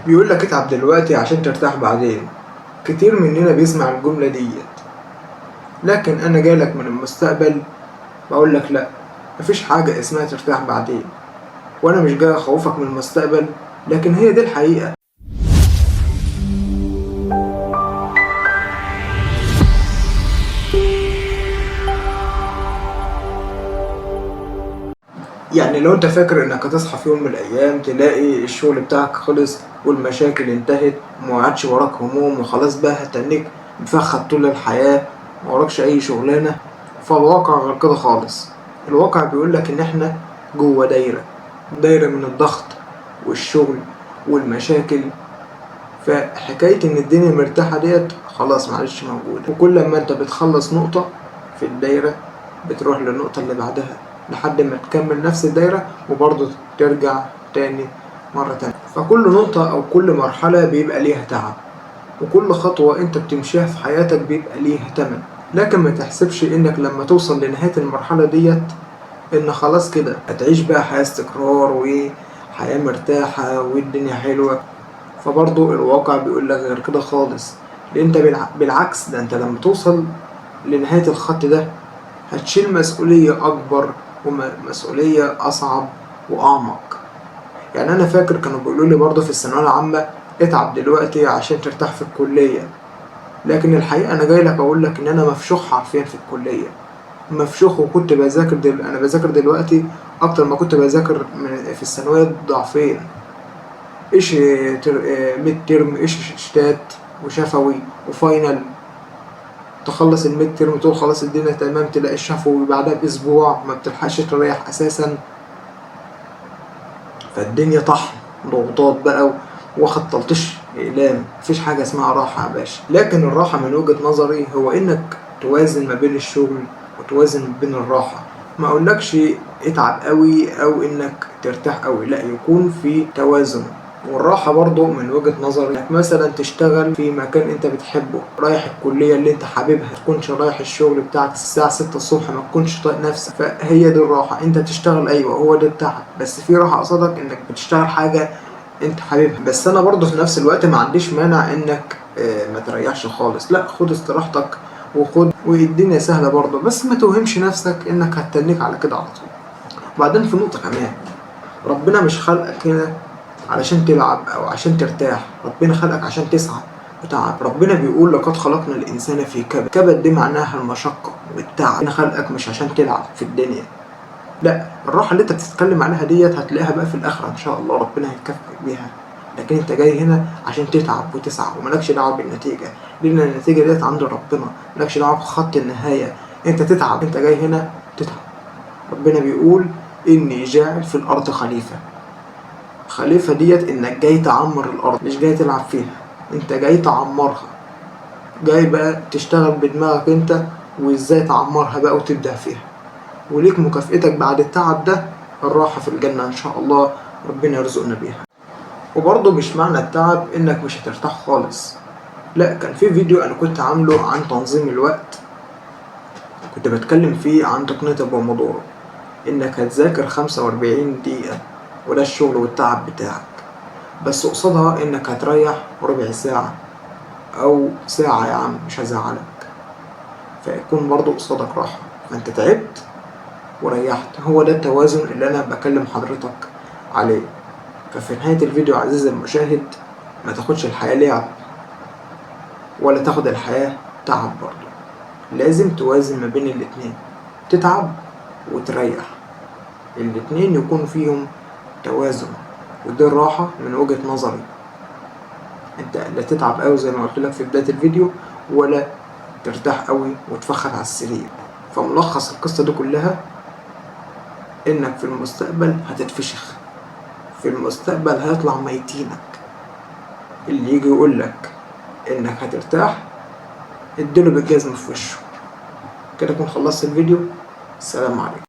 بيقول لك اتعب دلوقتي عشان ترتاح بعدين. كتير مننا بيسمع الجملة ديت، لكن أنا جايلك من المستقبل بقول لك لأ، مفيش حاجة اسمها ترتاح بعدين. وأنا مش جاي أخوفك من المستقبل، لكن هي دي الحقيقة. يعني لو انت فاكر انك هتصحى في يوم من الايام تلاقي الشغل بتاعك خلص والمشاكل انتهت ومعادش وراك هموم وخلاص بقى هتنيك مفخد طول الحياة وموراكش اي شغلانة، فالواقع غير كده خالص. الواقع بيقولك ان احنا جوه دايرة من الضغط والشغل والمشاكل. فحكاية ان الدنيا مرتاحة ديت خلاص معلش موجودة، وكل ما انت بتخلص نقطة في الدايرة بتروح للنقطة اللي بعدها لحد ما تكمل نفس الدايرة وبرضه ترجع تاني مرة تانية. فكل نقطة أو كل مرحلة بيبقى ليها تعب، وكل خطوة انت بتمشيها في حياتك بيبقى ليها تمن. لكن ما تحسبش انك لما توصل لنهاية المرحلة ديت ان خلاص كده هتعيش بقى حياة استقرار وحياة مرتاحة والدنيا حلوة. فبرضه الواقع بيقول لك غير كده خالص. لأن انت بالعكس، ده انت لما توصل لنهاية الخط ده هتشيل مسؤولية أكبر ومسؤولية أصعب وأعمق. يعني أنا فاكر كانوا بيقولوا لي برضه في الثانوية العامة اتعب دلوقتي عشان ترتاح في الكلية، لكن الحقيقة أنا جاي لك أقول لك إن أنا مفشوخ حرفيا في الكلية، مفشوخ. وكنت بذاكر أنا بذاكر دلوقتي أكتر ما كنت بذاكر في الثانوية ضعفين. إيش ميد ترم، إيش شتات وشفوي وفاينل. تخلص الميد ترم تقول خلاص الدنيا تمام، تلاقي الشفوي بعدها بأسبوع ما بتلحقش تريح أساسا. فالدنيا طحن ضغوطات بقى واخد تلطيش إقلام. مفيش حاجة اسمها راحة يا باشا. لكن الراحة من وجهة نظري هو إنك توازن ما بين الشغل وتوازن ما بين الراحة. ما أقولكش اتعب قوي أو إنك ترتاح قوي، لا، يكون في توازن. والراحة برضو من وجهة نظري انك مثلا تشتغل في مكان انت بتحبه، رايح الكلية اللي انت حاببها، متكونش رايح الشغل بتاعك الساعة 6 الصبح ما تكونش طايق نفسك. فهي دي الراحة، انت تشتغل ايوه هو ده التعب، بس في راحة قصادك انك بتشتغل حاجة انت حاببها. بس انا برضو في نفس الوقت ما عنديش مانع انك ما تريحش خالص، لا، خد استراحتك والدنيا سهلة برضو، بس ما توهمش نفسك انك هتتنك على كده على طول. وبعدين في نقطة كمان، ربنا مش خلقك هنا علشان تلعب او عشان ترتاح، ربنا خلقك عشان تسعى وتعب. ربنا بيقول لقد خلقنا الانسان في كبد. كبد دي معناها المشقة والتعب. ربنا خلقك مش عشان تلعب في الدنيا، لا، الراحة اللي انت بتتكلم عليها ديت هتلاقيها بقى في الاخرة ان شاء الله، ربنا هيكافئك بيها. لكن انت جاي هنا عشان تتعب وتسعى وملكش دعوة بالنتيجة، لان النتيجة ديت عند ربنا، ملكش دعوة بخط النهاية. انت تتعب، انت جاي هنا تتعب. ربنا بيقول اني جاعل في الارض خليفة. خليفة ديت انك جاي تعمر الارض، مش جاي تلعب فيها، انت جاي تعمرها. جاي بقى تشتغل بدماغك انت وازاي تعمرها بقى وتبدع فيها. وليك مكافئتك بعد التعب ده، الراحة في الجنة ان شاء الله، ربنا يرزقنا بيها. وبرضه مش معنى التعب انك مش هترتاح خالص، لا. كان في فيديو انا كنت عامله عن تنظيم الوقت، كنت بتكلم فيه عن تقنية البومودورو، انك هتذاكر 45 دقيقة وده الشغل والتعب بتاعك، بس قصادها انك هتريح ربع ساعة او ساعة، يا عم مش هزعلك، فيكون برضو قصادك راحة. فانت تعبت وريحت، هو ده التوازن اللي انا بكلم حضرتك عليه. ففي نهاية الفيديو عزيزي المشاهد، ما تاخدش الحياة لعب ولا تاخد الحياة تعب برضو. لازم توازن ما بين الاتنين، تتعب وتريح، الاتنين يكون فيهم توازن. ودي الراحة من وجهة نظري. انت لا تتعب قوي زي ما قلت لك في بداية الفيديو، ولا ترتاح قوي وتفخد على السرير. فملخص القصة دي كلها انك في المستقبل هتتفشخ، في المستقبل هيطلع ميتينك. اللي يجي يقول لك انك هترتاح اديله بالجزم في وشه. كده اكون خلصت الفيديو. السلام عليكم.